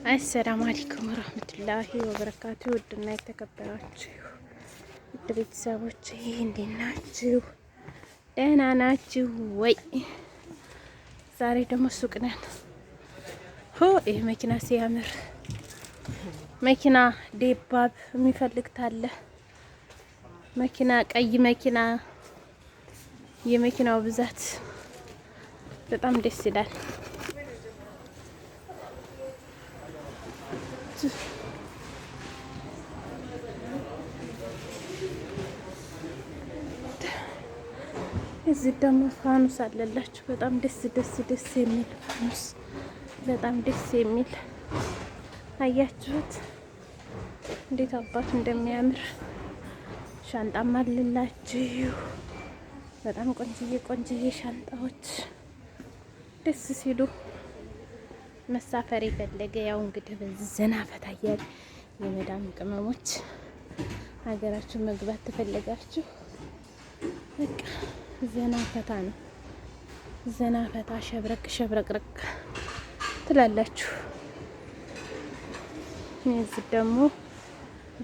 አሰላሙ አለይኩም ወራህመቱላሂ ወበረካቱ። ውድና የተከበራችሁ ውድ ቤተሰቦች እንዴት ናችሁ? ደህና ናችሁ ወይ? ዛሬ ደግሞ ሱቅ ነን። ይህ መኪና ሲያምር! መኪና ዴባብ የሚፈልግ ታለ መኪና ቀይ መኪና የመኪናው ብዛት በጣም ደስ ይላል። እዚህ ደግሞ ፋኑስ አለላችሁ። በጣም ደስ የሚል ፋኑስ፣ በጣም ደስ የሚል አያችሁት? እንዴት አባቱ እንደሚያምር ሻንጣም አለላችሁ። በጣም ቆንጅዬ ሻንጣዎች ደስ ሲሉ መሳፈር የፈለገ ያው እንግዲህ በዚህ ዘና ፈታ እያለ የመዳም ቅመሞች ሀገራችሁ መግባት ተፈለጋችሁ በቃ ዘና ፈታ ነው። ዘና ፈታ ሸብረቅረቅ ትላላችሁ። እዚህ ደግሞ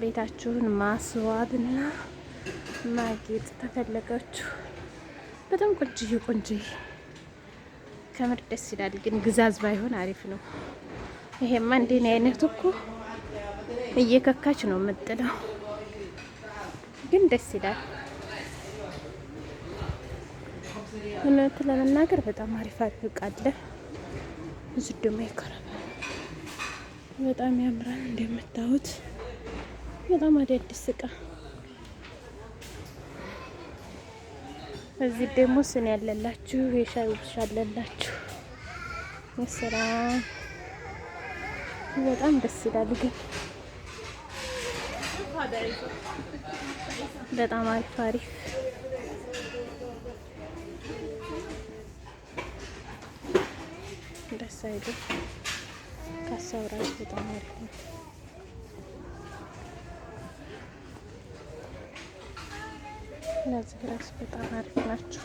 ቤታችሁን ማስዋብና ማጌጥ ተፈለጋችሁ በጣም ቆንጅዬ ከምር ደስ ይላል። ግን ግዛዝ ባይሆን አሪፍ ነው። ይሄማ እንደኔ አይነቱ እኮ እየከካች ነው የምጥለው፣ ግን ደስ ይላል። እውነት ለመናገር በጣም አሪፍ እቃ አለ። እዚህ ደግሞ ይከረም በጣም ያምራል። እንደምታዩት በጣም አዳዲስ እቃ። እዚህ ደግሞ ስኒ ያለላችሁ፣ የሻይ ውብሻ አለላችሁ። የስራ በጣም ደስ ይላል። ግን በጣም አሪፍ ደስ አይልም? ካሳው ራሱ በጣም አሪፍ ነው። እነዚህ ራሱ በጣም አሪፍ ናቸው።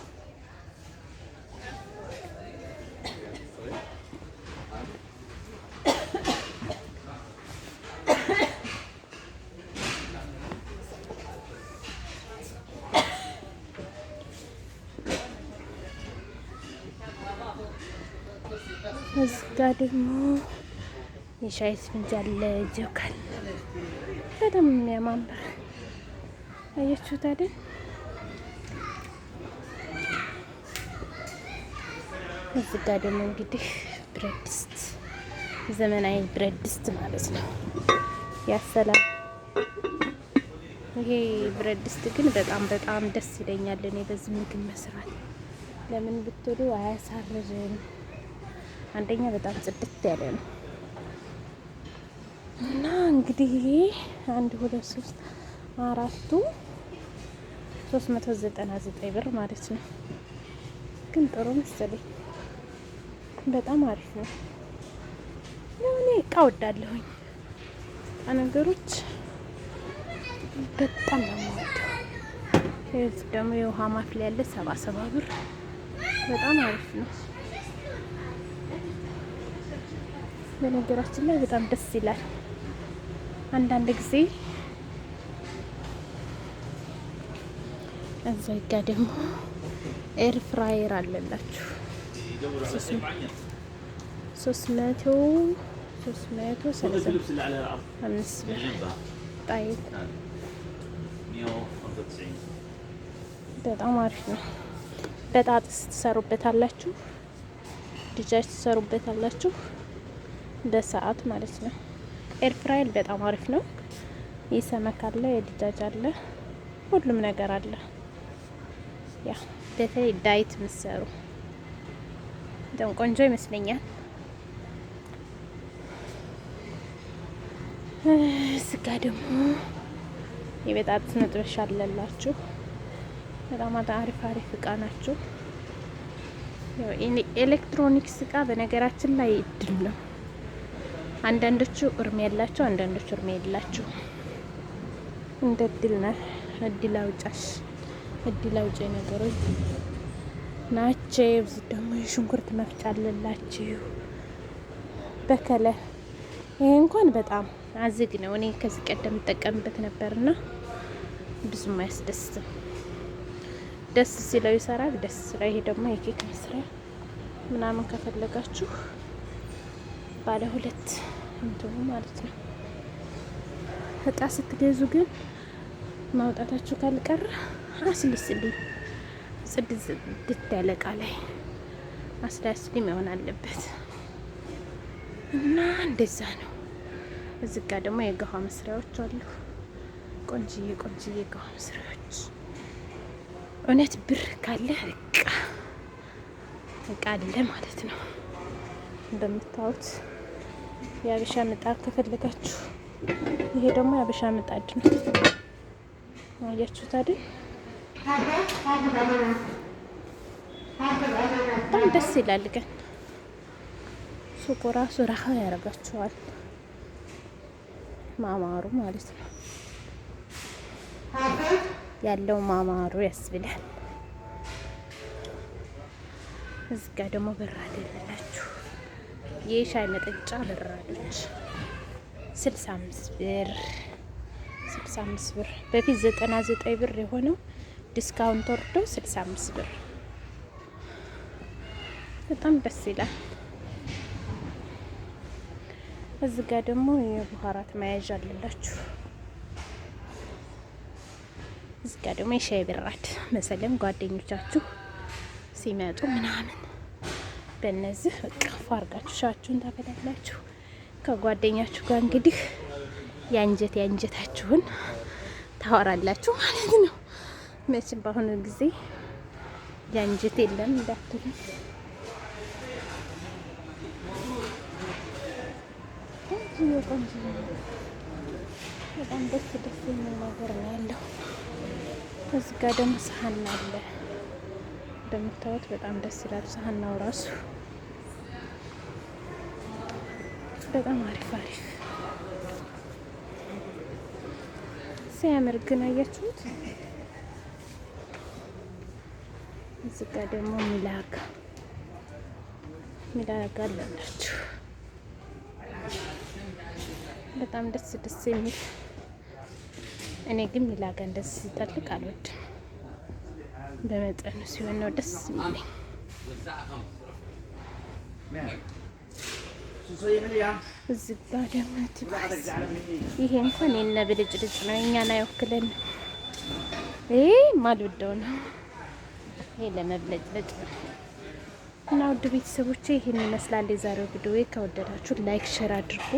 እዚህ ጋ ደግሞ የሻይ ስፍንጅ አለ፣ ጆካል በጣም የሚያማምር አያችሁት አይደል? እዚህ ጋ ደግሞ እንግዲህ ብረት ድስት፣ ዘመናዊ ብረት ድስት ማለት ነው። ያሰላም ይሄ ብረት ድስት ግን በጣም ደስ ይለኛል እኔ በዚህ ምግብ መስራት። ለምን ብትሉ አያሳርርም። አንደኛ በጣም ጽድት ያለ ነው እና እንግዲህ ይሄ 1 2 3 4ቱ 399 ብር ማለት ነው። ግን ጥሩ መሰለኝ። በጣም አሪፍ ነው። እኔ እቃ ወዳለሁኝ ነገሮች በጣም ነው የምወደው። እዚህ ደግሞ የውሃ ማፍሊያ ያለ 77 ብር በጣም አሪፍ ነው። በነገራችን ላይ በጣም ደስ ይላል። አንዳንድ ጊዜ እዛ ጋ ደግሞ ኤር ፍራየር አለላችሁ 335 ብር ጣይት በጣም አሪፍ ነው። በጣጥስ ትሰሩበታላችሁ፣ ድጃጅ ትሰሩበታላችሁ በሰዓት ማለት ነው። ኤር ፍራየር በጣም አሪፍ ነው። የሰመክ አለ፣ የድጃጅ አለ፣ ሁሉም ነገር አለ። ያ በተለይ ዳይት ምሰሩ በጣም ቆንጆ ይመስለኛል። ስጋ ደግሞ የበጣጥስ መጥበሻ አለላችሁ። በጣም አሪፍ እቃ ናቸው። ኤሌክትሮኒክስ እቃ በነገራችን ላይ እድል ነው። አንዳንዶቹ እርሜ ያላቸው፣ አንዳንዶቹ እርሜ የላቸው። እንደ እድል ነው። እድል አውጪ ነገሮች ናቸው። እዚህ ደግሞ የሽንኩርት መፍጫ አለላችሁ። በከለር ይሄ እንኳን በጣም አዝግ ነው። እኔ ከዚህ ቀደም ጠቀምበት ነበርና ብዙም አያስደስትም። ደስ ሲለው ይሰራል፣ ደስ ሲለው። ይሄ ደግሞ የኬክ መስሪያ ምናምን ከፈለጋችሁ ባለ 2 እንትኑ ማለት ነው። እቃ ስትገዙ ግን ማውጣታችሁ ካልቀረ አስልስልኝ ጽድት ያለ እቃ ላይ አስላስልኝ መሆን አለበት እና እንደዛ ነው። እዚህ ጋር ደግሞ የጋዋ መስሪያዎች አሉ። ቆንጅዬ የጋዋ መስሪያዎች። እውነት ብር ካለ እቃ አለ ማለት ነው። እንደምታዩት የአበሻ ምጣድ ከፈለጋችሁ፣ ይሄ ደግሞ የአበሻ ምጣድ ነው። አያችሁት አይደል? በጣም ደስ ይላል። ግን ሱቁ ራሱ ረሃ ያደርጋችኋል ማማሩ ማለት ነው። ያለው ማማሩ ያስብላል። እዚህ ጋር ደግሞ በራድ ያላችሁ የሻይ መጠጫ በራዶች 65 ብር 65 ብር። በፊት 99 ብር የሆነው ዲስካውንት ወርዶ 65 ብር። በጣም ደስ ይላል። እዚህ ጋር ደግሞ የቡሃራት መያዣ አለላችሁ። እዚህ ጋር ደግሞ የሻይ በራድ መሰለም ጓደኞቻችሁ ሲመጡ ምናምን በእነዚህ በቃ ፋርጋችሁ ሻችሁን ታፈላላችሁ ከጓደኛችሁ ጋር። እንግዲህ ያንጀታችሁን ታወራላችሁ ማለት ነው። መቼም በአሁኑ ጊዜ ያንጀት የለም እንዳትሉ። በጣም ደስ የሚል ነገር ነው ያለው። እዚህ ጋር ደግሞ ሰሀን አለ እንደምታዩት። በጣም ደስ ይላል። ሰሀናው ራሱ በጣም አሪፍ ሲያምር ግን አያችሁት። እዚህ ጋር ደግሞ ሚላጋ አለላችሁ። በጣም ደስ የሚል። እኔ ግን ሚላጋ እንደዚህ ሲጠልቅ አልወድም። በመጠኑ ሲሆን ነው ደስ የሚለኝ። እዚህ ጋር ደግሞ ይሄ እንኳን የነ ብልጭልጭ ነው፣ እኛን አይወክለን። ይሄ ማልወደው ነው። ይሄ ለመብለጭለጭ ነው። እና ውድ ቤተሰቦቼ ይሄን ይመስላል የዛሬው ቪዲዮ። ከወደዳችሁ ላይክ ሼር አድርጉ።